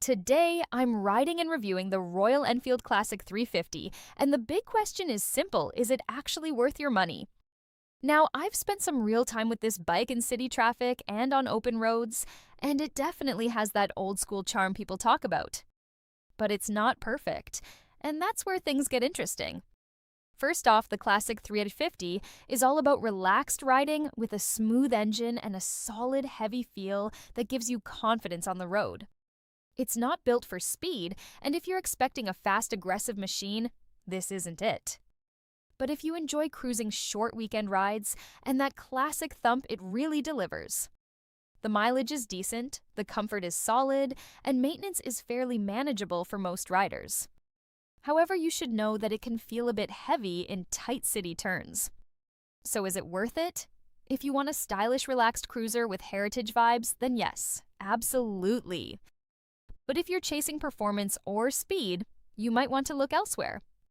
Today, I'm riding and reviewing the Royal Enfield Classic 350, and the big question is simple: is it actually worth your money? Now, I've spent some real time with this bike in city traffic and on open roads, and it definitely has that old school charm people talk about. But it's not perfect, and that's where things get interesting. First off, the Classic 350 is all about relaxed riding with a smooth engine and a solid, heavy feel that gives you confidence on the road. It's not built for speed, and if you're expecting a fast, aggressive machine, this isn't it. But if you enjoy cruising short weekend rides and that classic thump, it really delivers. The mileage is decent, the comfort is solid, and maintenance is fairly manageable for most riders. However, you should know that it can feel a bit heavy in tight city turns. So is it worth it? If you want a stylish, relaxed cruiser with heritage vibes, then yes, absolutely. But if you're chasing performance or speed, you might want to look elsewhere.